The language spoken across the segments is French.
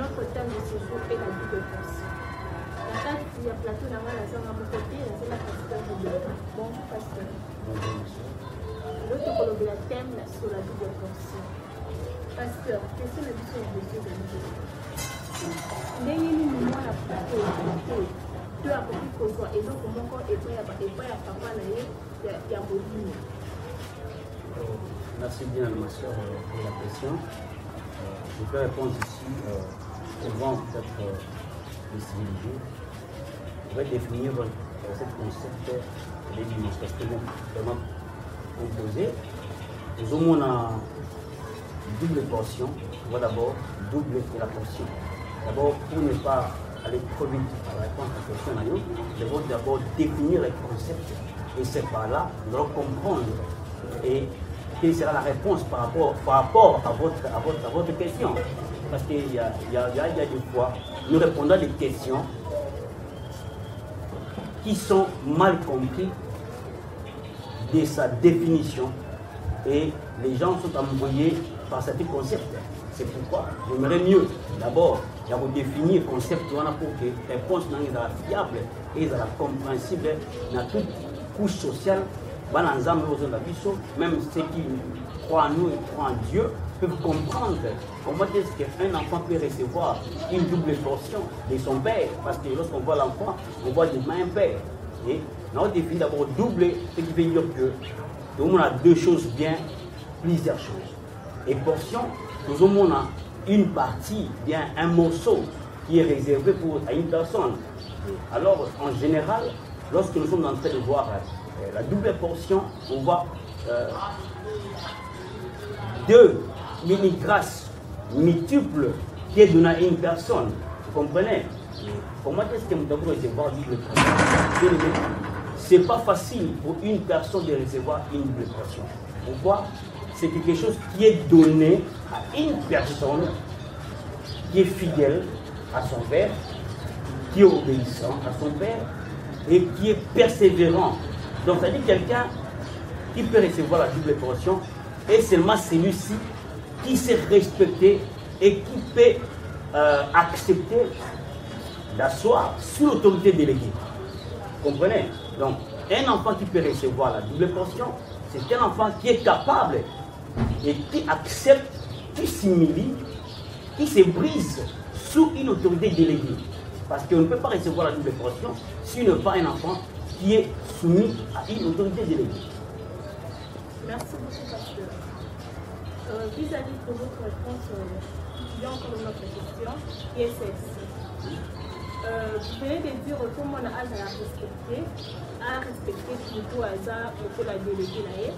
Notre thème de ce jour est la double pensée. La tâche du plateau n'a pas la zone à mon côté, c'est la pasteur de Dieu. Bonjour pasteur. L'autre colloque la thème sur la double pensée. Pasteur, question de mission de Dieu de Dieu. Ndenge moi la plateau deux à beaucoup de choses et donc mon corps est prêt à papa y a beaucoup. Merci bien ma soeur pour la question. Je peux répondre ici devant peut-être les civilités. Je vais définir cette concept des dimensions parce que vraiment composé. Nous avons une double portion. On va d'abord doubler la portion. D'abord, pour ne pas aller trop vite à la réponse à la question, nous devons d'abord définir les concepts et c'est par là nous allons comprendre et quelle sera la réponse par rapport à votre question. Parce qu'il y a des fois, nous répondons à des questions qui sont mal comprises de sa définition et les gens sont embrouillés par cet concept. C'est pourquoi j'aimerais mieux d'abord définir le concept pour que la réponse soit fiable et compréhensible dans toute couche sociale. Même ceux qui croient en nous et croient en Dieu peuvent comprendre comment est-ce qu'un enfant peut recevoir une double portion de son père. Parce que lorsqu'on voit l'enfant, on voit des mains un père. Et on définit d'abord double, ce qui veut dire que tout le monde a deux choses bien, plusieurs choses. Et portion, tout le monde a une partie, bien un morceau qui est réservé à une personne. Alors en général, lorsque nous sommes en train de voir la double portion, on voit deux mini-grâces multiples qui est donné à une personne. Vous comprenez? Comment est-ce que nous devons recevoir une double portion? Ce n'est pas facile pour une personne de recevoir une double portion. Pourquoi? C'est quelque chose qui est donné à une personne qui est fidèle à son père, qui est obéissant à son père et qui est persévérant. Donc, ça dit quelqu'un qui peut recevoir la double portion et seulement celui-ci qui s'est respecté et qui peut accepter d'asseoir sous l'autorité déléguée. Vous comprenez? Donc, un enfant qui peut recevoir la double portion, c'est un enfant qui est capable et qui accepte, qui s'humilie, qui se brise sous une autorité déléguée. Parce qu'on ne peut pas recevoir la double portion s'il n'est pas un enfant qui est soumis à une autorité déléguée. Merci beaucoup, pasteur. Vis-à-vis de votre réponse, il y a encore une autre question, qui est celle-ci. Vous venez de dire que mon âge à respecter plutôt à la déléguée.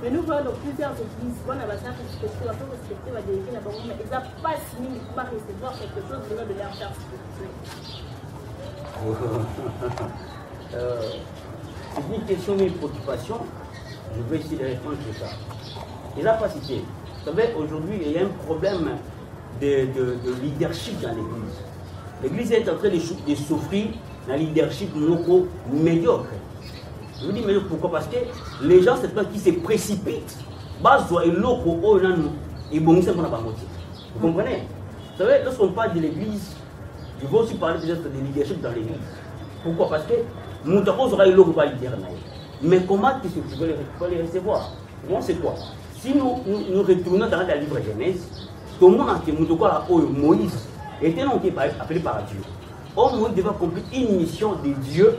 Mais nous voyons dans plusieurs églises, on a respecté la déléguée, mais ils n'ont pas signé pour recevoir quelque chose venant de leur faire c'est une question, une préoccupation. Je vais essayer de répondre sur ça. Il n'a pas cité. Vous savez, aujourd'hui, il y a un problème de leadership dans l'église. L'église est en train de souffrir d'un leadership médiocre. Je vous dis médiocre pourquoi? Parce que les gens, c'est pas qui se précipitent. Vous comprenez? Vous savez, lorsqu'on parle de l'église, je vais aussi parler peut-être de leadership dans l'église. Pourquoi? Parce que nous aura eu l'eau mais comment tu peux les recevoir? Moi, c'est quoi? Si nous retournons dans la livre Genèse, tout le monde a dit Moïse était appelé par Dieu. Or, Moïse devait accomplir une mission de Dieu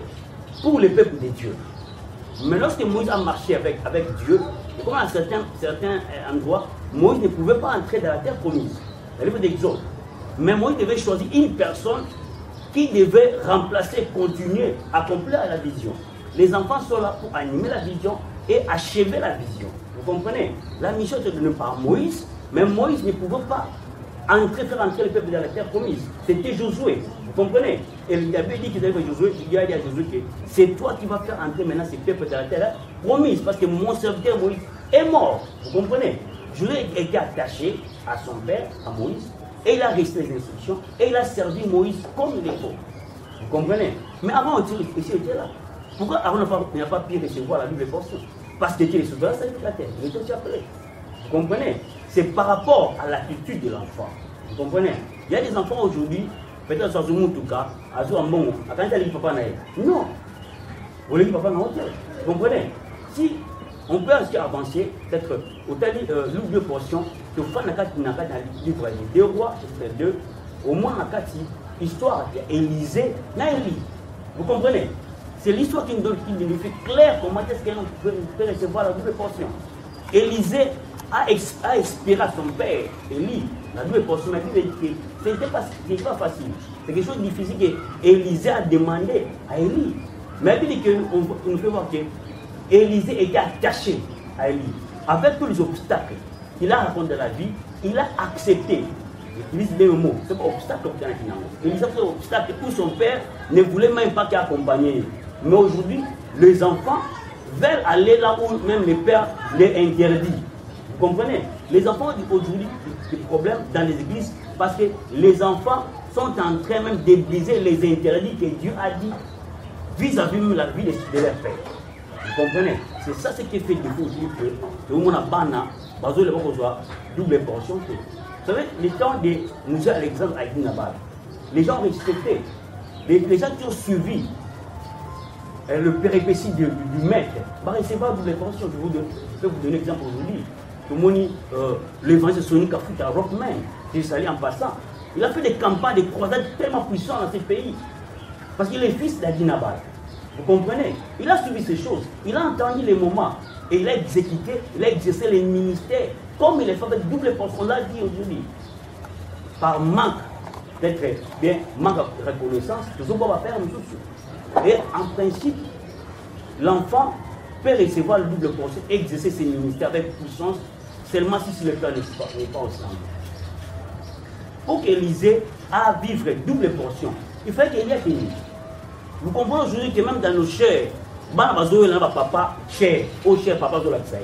pour le peuple de Dieu. Mais lorsque Moïse a marché avec Dieu, comme à certains endroits, Moïse ne pouvait pas entrer dans la terre promise, dans le livre d'Exode. Mais Moïse devait choisir une personne qui devait remplacer, continuer, accomplir la vision. Les enfants sont là pour animer la vision et achever la vision. Vous comprenez? La mission était donnée par Moïse, mais Moïse ne pouvait pas faire entrer le peuple dans la terre promise. C'était Josué, vous comprenez? Et il avait dit qu'il avait Josué, il a dit à Josué que c'est toi qui vas faire entrer maintenant ces peuples dans la terre promise, parce que mon serviteur Moïse est mort, vous comprenez? Josué était attaché à son père, à Moïse, et il a resté les instructions, et il a servi Moïse comme il faut. Vous comprenez? Mais avant, il était là. Pourquoi Aaron n'a pas pu recevoir la double portion? Parce que Dieu est souverain, ça la terre. Il était aussi appelé. Vous comprenez? C'est par rapport à l'attitude de l'enfant. Vous comprenez? Il y a des enfants aujourd'hui, peut-être sur Zoom en tout cas, à Zoom bon, à quand il papa naïf. Non. Vous voulez que papa n'a pas. Vous comprenez? Si on peut aussi avancer, peut-être au tali double portion, que fan n'a pas livre des rois, chapitre 2, au moins à Kati, histoire d'Élisée, Naïli. Vous comprenez? C'est l'histoire qui nous fait clair comment est-ce qu'elle peut recevoir la double portion. Élisée a expiré à son père, Élie, la double portion. Mais ce n'était pas facile. C'est quelque chose de difficile que Élisée a demandé à Élie. Mais il dit qu'on nous fait voir que Élisée était attaché à Élie. Avec tous les obstacles qu'il a rencontrés dans la vie, il a accepté. Il utilise les mots, c'est pas obstacle. Il dit c'est obstacle où son père ne voulait même pas qu'il accompagne. Mais aujourd'hui, les enfants veulent aller là où même les pères les interdisent. Vous comprenez? Les enfants ont aujourd'hui des problèmes dans les églises parce que les enfants sont en train même de briser les interdits que Dieu a dit vis-à-vis de la vie de leur père. Vous comprenez? C'est ça ce qui fait défaut aujourd'hui que le monde a bana, double portion. Vous savez, les temps de nous Alexandre à Guinabal, les gens respectaient, les gens qui ont suivi le péripétie du maître, c'est pas double portion. Je peux vous donner un exemple aujourd'hui. L'évangile Sonic a fait à Rockman, qui est salé en passant. Il a fait des campagnes de croisades tellement puissantes dans ces pays. Parce qu'il est fils d'Adinabal. Vous comprenez? Il a suivi ces choses. Il a entendu les moments. Et il a exécuté, il a exercé les ministères. Comme il est fait avec double portion, on l'a dit aujourd'hui. Par manque d'être bien, manque de reconnaissance, tout ce qu'on va faire, nous tous. Et en principe, l'enfant peut recevoir le double portion, exercer ses ministères avec puissance, seulement si le père n'est pas au centre. Pour qu'Élisée a vivre double portion, il fallait qu'il y ait fini. Vous comprenez aujourd'hui que même dans nos chairs, papa, cher, au cher papa de la Tsaï.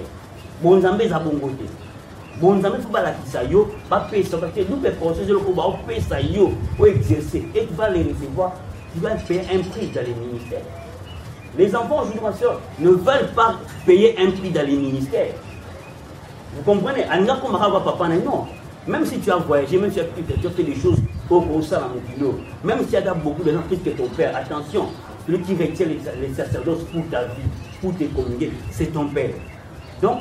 Bon Zambé a bon côté. Bon Zambé faut pas la Kisayo, pas payer ça parce que double portion, c'est le coup, va payer ça yo, pour exercer. Et tu vas les recevoir, tu vas payer un prix dans les ministères. Les enfants aujourd'hui, ma soeur, ne veulent pas payer un prix dans les ministères. Vous comprenez? Non. Même si tu as voyagé, même si tu as fait des choses au sein de mon même s'il y a beaucoup de gens plus que ton père, attention, celui qui retient les sacerdoces pour ta vie, pour te communier, c'est ton père. Donc,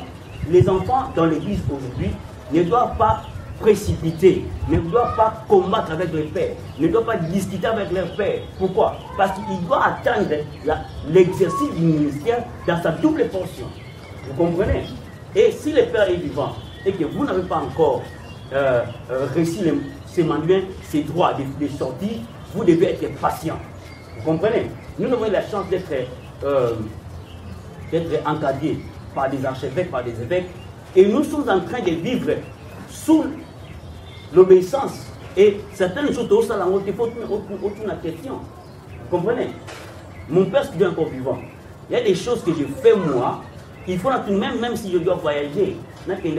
les enfants dans l'église aujourd'hui ne doivent pas précipiter, ne doivent pas combattre avec leur père, ne doivent pas discuter avec leur père. Pourquoi? Parce qu'il doit attendre l'exercice du ministère dans sa double portion. Vous comprenez? Et si le père est vivant et que vous n'avez pas encore réussi ces manuels, ces droits de sortir, vous devez être patient. Vous comprenez? Nous avons eu la chance d'être encadrés par des archevêques, par des évêques, et nous sommes en train de vivre sous l'obéissance. Et certaines choses, il faut aucune question. Vous comprenez? Mon père, c'est encore vivant. Il y a des choses que je fais moi, il faut même si je dois voyager, il y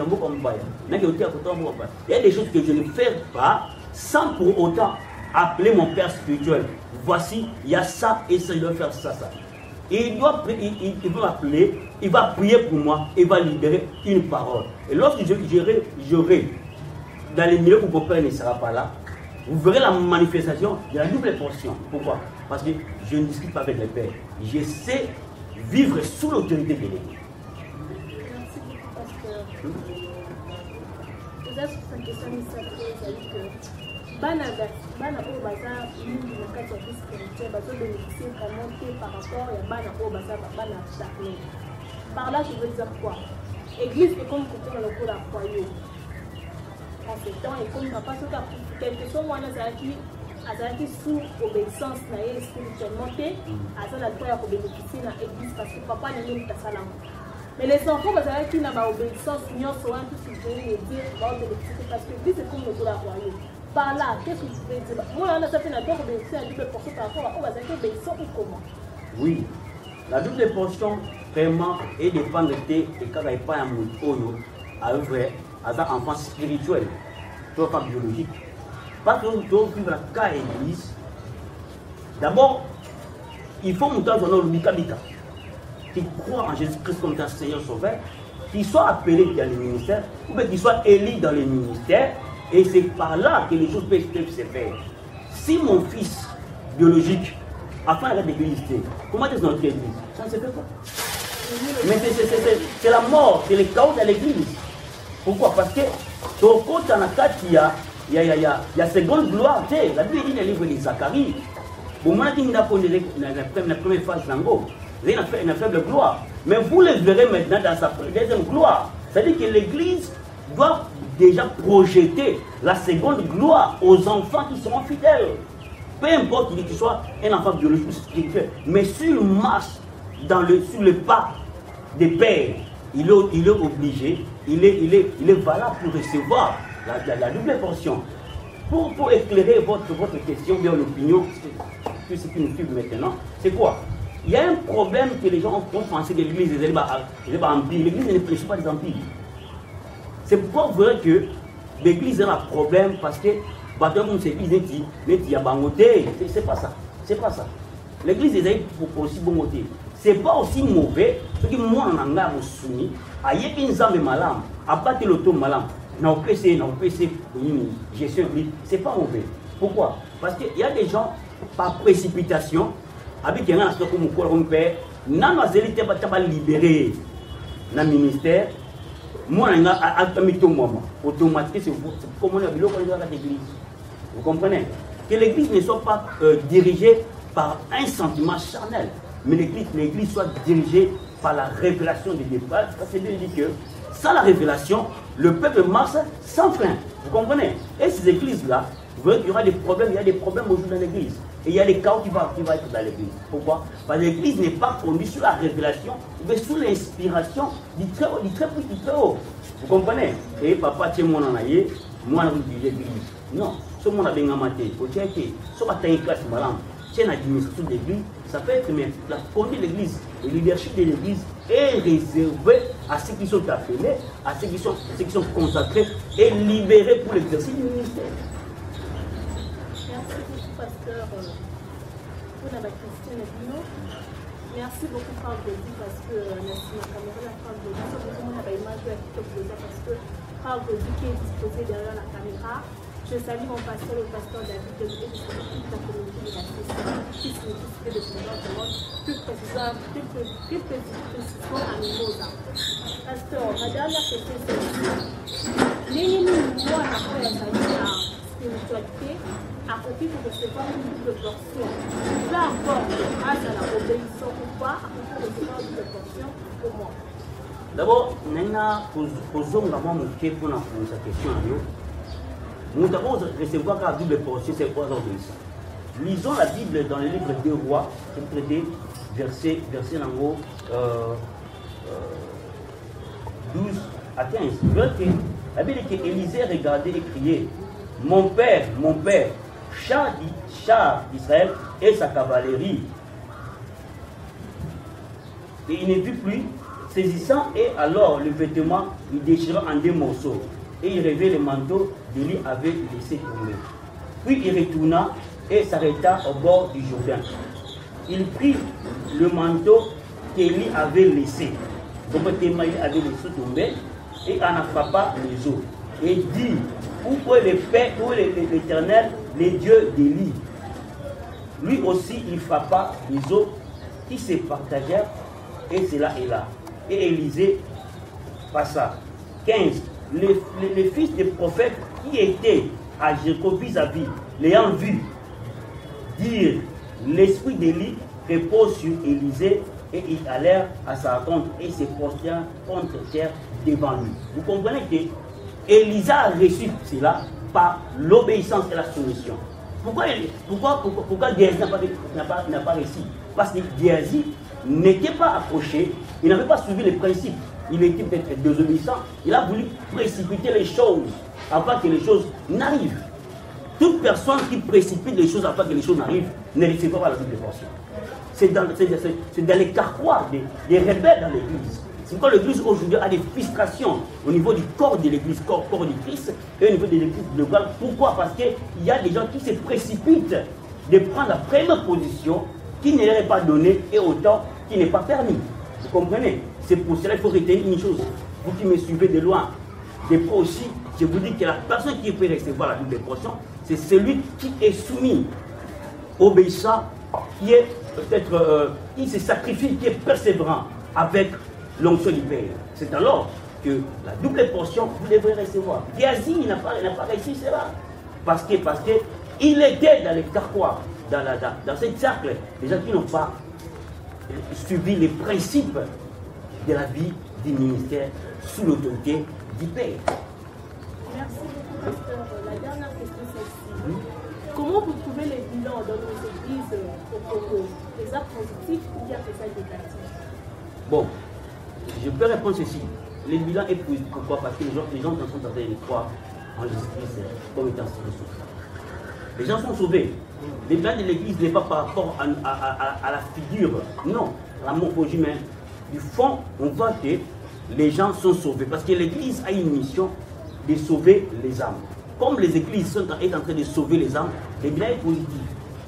a des choses que je ne fais pas sans pour autant appeler mon père spirituel. Voici, il y a ça et ça, il doit faire ça, ça. Et il va m'appeler, il va prier pour moi, il va libérer une parole. Et lorsque j'aurai dans les milieux où mon père ne sera pas là, vous verrez la manifestation de la double portion. Pourquoi? Parce que je ne discute pas avec le père. Je sais vivre sous l'autorité de l'Église. Déjà sur cette question, il s'agit que bana oyo baza mingi na kati ya vie spirituelle bazobénéficier vraiment te par rapport ya bana oyo baza bana charnel. Par là, je veux dire quoi? Église est comme côté dans le cours d'un foyer. En ce temps, et comme papa, quelque chose moi azalaki sous obéissance na ye spirituellement te, azala droit ya ko bénéficier na église parce que papa n'est même pas salam. Mais les enfants, vous savez qu'il n'a pas obéissance, ils ont soin tout ce qu'ils veulent dire, parce que l'église c'est comme le royaume. Par là, qu'est-ce que vous pouvez dire? Moi, on a fait une obéissance à double portion par rapport à l'obéissance ou comment? Oui, la double portion vraiment est dépendre et quand il n'y a pas un mot à œuvrer à un enfant spirituel, pas biologique. Parce que nous vivons la cas église. D'abord, il faut monter dans le Bika qui croit en Jésus-Christ comme un Seigneur Sauveur, qui soit appelé dans les ministères, ou bien qu'il soit élu dans les ministères, et c'est par là que les choses peuvent se faire. Si mon fils biologique a fait la d'église, comment est-ce notre église? Ça ne se fait pas. Mais c'est la mort, c'est le chaos de l'église. Pourquoi? Parce que dans le côté il y a seconde gloire. La Bible dit dans le livre de Zacharie, au moment où il a la première phase d'Ango, il a fait une faible gloire. Mais vous le verrez maintenant dans sa deuxième gloire. C'est-à-dire que l'église doit déjà projeter la seconde gloire aux enfants qui seront fidèles. Peu importe qu'il soit un enfant biologique ou spirituel, mais s'il marche sur le pas des pères, il est obligé, il est valable pour recevoir la double portion. Pour éclairer votre question, bien l'opinion, que ce qui nous suit maintenant, c'est quoi? Il y a un problème que les gens ont pensé que l'église est un empire. L'église ne prêche pas des empires. C'est pourquoi vous verrez que l'église a un problème parce que c'est pas ça. C'est pas ça. L'église est aussi bon côté. C'est pas aussi mauvais ce que moi en a soumis à Yekinzam et Malam, à battre l'auto Malam. Non, PC, gestion, c'est pas mauvais. Pourquoi? Parce qu'il y a des gens par précipitation, avec un instant comme mon père, n'a pas libéré dans le ministère. Moi, je suis automatique, c'est comme on a vu l'église. Vous comprenez? Que l'église ne soit pas dirigée par un sentiment charnel, mais l'église soit dirigée par la révélation de Dieu. Parce que Dieu dit que sans la révélation, le peuple marche sans frein. Vous comprenez? Et ces églises-là, vous voyez qu'il y aura des problèmes, il y a des problèmes aujourd'hui dans l'église. Et il y a des chaos qui vont être dans l'église. Pourquoi? Parce que l'église n'est pas conduite sur la révélation, mais sous l'inspiration du très haut, du très haut. Vous comprenez? Et papa, tu es mon anaïe, moi, je suis l'église. Non, ce monde a bien amaté. Au tien qui, ce matin, il classe malin. C'est l'administration de l'église, ça peut être, mais la conduite de l'église, le leadership de l'église est réservé à ceux qui sont appelés, à ceux qui sont consacrés et libérés pour l'exercice du ministère. Merci beaucoup, pasteur. Pour la Christine Ebino. Merci beaucoup, Frère Gaudi, parce que la caméra, la Frère Gaudi, c'est beaucoup de l'image de la TikTok parce que Frère Gaudi qui est disposé derrière la caméra. Je salue mon pasteur, le pasteur David, et je salue toute la communauté de la Christiane, qui se fait de plusieurs demandes, plus précisément à Mimosa. Pasteur, ma dernière question, c'est moi, après la spiritualité, à côté de recevoir une double portion, peu importe grâce à la obéissance ou pas, à côté de recevoir une double portion, comment? D'abord, posons d'abord mon pied pour sa question. Nous devons recevoir la double portion, c'est quoi l'obéissance? Lisons la Bible dans le livre des Rois, chapitre 2, verset en haut, 12 à 15. La Bible dit qu'Élisée regardait et criait, mon père, char d'Israël et sa cavalerie. Et il ne vit plus, saisissant, et alors le vêtement, il déchira en deux morceaux. Et il revêt le manteau d'Élie avait laissé tomber. Puis il retourna et s'arrêta au bord du Jourdain. Il prit le manteau qu'Élie avait laissé. Donc il avait laissé tomber et en frappa les eaux. Et dit, où est l'Éternel, les dieux d'Élie? Lui aussi il frappa les eaux qui se partagèrent et cela est là. Et Élisée passa. 15. Les fils des prophètes qui étaient à Jéricho vis-à-vis, l'ayant vu, dire l'esprit d'Élie repose sur Élisée, et ils allèrent à sa rencontre et se prostèrent contre terre devant lui. Vous comprenez que Élisée a reçu cela par l'obéissance et la soumission. Pourquoi Géasi n'a pas réussi? Parce que Géasi n'était pas approché Il n'avait pas suivi les principes. Il était peut-être désobéissant. Il a voulu précipiter les choses afin que les choses n'arrivent. Toute personne qui précipite les choses afin que les choses n'arrivent ne recevra pas la double portion. C'est dans les carquois des rebelles dans l'église. C'est pourquoi l'église aujourd'hui a des frustrations au niveau du corps de l'église, corps du Christ, et au niveau de l'église globale. Pourquoi? Parce qu'il y a des gens qui se précipitent de prendre la première position qui ne leur est pas donnée et autant qui n'est pas permis. Vous comprenez? C'est pour cela qu'il faut retenir une chose. Vous qui me suivez de loin, de près aussi, je vous dis que la personne qui peut recevoir la double portion, c'est celui qui est soumis, obéissant, qui est peut-être, qui se sacrifie, qui est persévérant avec l'onction du Père. C'est alors que la double portion, vous devrez recevoir. Géasi n'a pas réussi cela. Parce que il était dans les carquois, dans ce cercle, des gens qui n'ont pas suivi les principes de la vie du ministère sous l'autorité du Père. Merci beaucoup, pasteur. La dernière question, c'est comment vous trouvez les bilans dans nos églises au Congo? Les actes positifs ou bien les actes négatifs? Bon, je peux répondre ceci. Les bilans est positif. Pourquoi? Parce que les gens sont en train de croire en Jésus-Christ comme étant sauvés. Les gens sont sauvés. Les bilan de l'église n'est pas par rapport à la figure. Non, la morphologie même. Du fond, on voit que les gens sont sauvés. Parce que l'église a une mission de sauver les âmes. Comme les églises sont en train de sauver les âmes, le bilan est positif.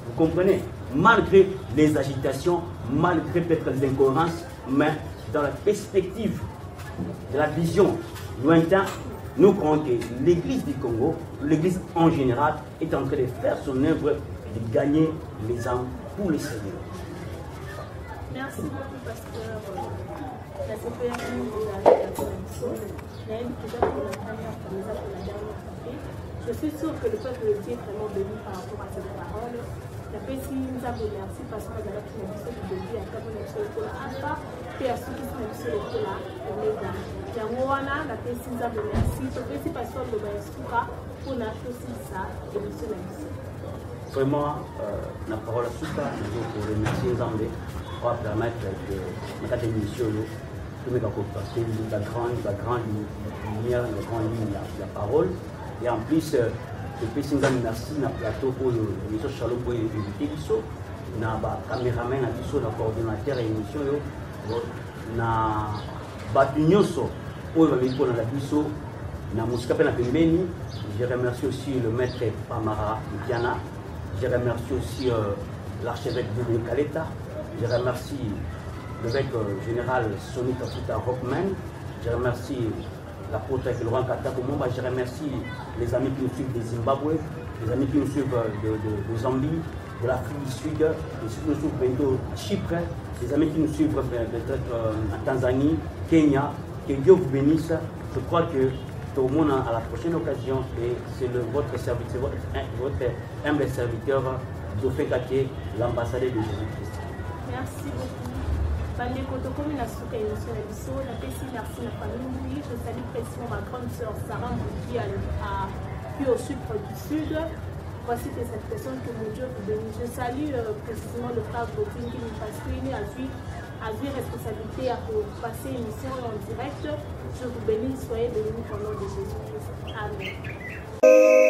Vous comprenez? Malgré les agitations, malgré peut-être les incohérences, mais dans la perspective de la vision lointaine, nous croyons que l'église du Congo, l'église en général, est en train de faire son œuvre de gagner les âmes pour le Seigneur. Merci beaucoup, pasteur. La CPR nous a la commission. Je suis sûr que le peuple de Dieu est vraiment béni par rapport à cette parole. La paix, nous avons merci parce que nous avons fait de Dieu à travers notre seul pour la part, et à ceux qui sont sur le là, on est dans. Yamoana, la paix, nous avons merci. Je suis parce que nous avons pour la chose ça et nous sommes ici. Vraiment, la parole à Souka, nous remercions les Anglais pour permettre que notre émission, parce que la grande lumière, la grande ligne, la parole. Et en plus, je peux vous remercier dans le plateau pour le Shalom pour éviter l'issue. Dans le caméraman, dans le coordonnateur et l'émission, dans le pour la l'issue, dans le je remercie aussi le maître Pamara Diana. Je remercie aussi l'archevêque de Kaleta. Je remercie l'évêque général Sonny Kafuta Rockman. Je remercie l'apôtre Laurent Katakomomba. Je remercie les amis qui nous suivent de Zimbabwe, les amis qui nous suivent de Zambie, de l'Afrique du Sud, les qui nous suivent bientôt de Chypre, les amis qui nous suivent peut-être en Tanzanie, Kenya. Que Dieu vous bénisse. Je crois que tout le monde à la prochaine occasion et c'est votre serviteur, votre humble serviteur, Dauphin Kake, l'ambassadeur de Jésus-Christ. Merci beaucoup. Bandeko tokomi na suka émission na biso na pesi merci na famille. Je salue précisément ma grande sœur Sarah qui a pu au Chypre du Sud. Voici que cette personne que mon Dieu vous bénisse. Je salue précisément le frère Gauthier qui nous passe a vu responsabilité à passer une émission en direct. Je vous bénis, soyez bénis au nom de Jésus-Christ. Amen.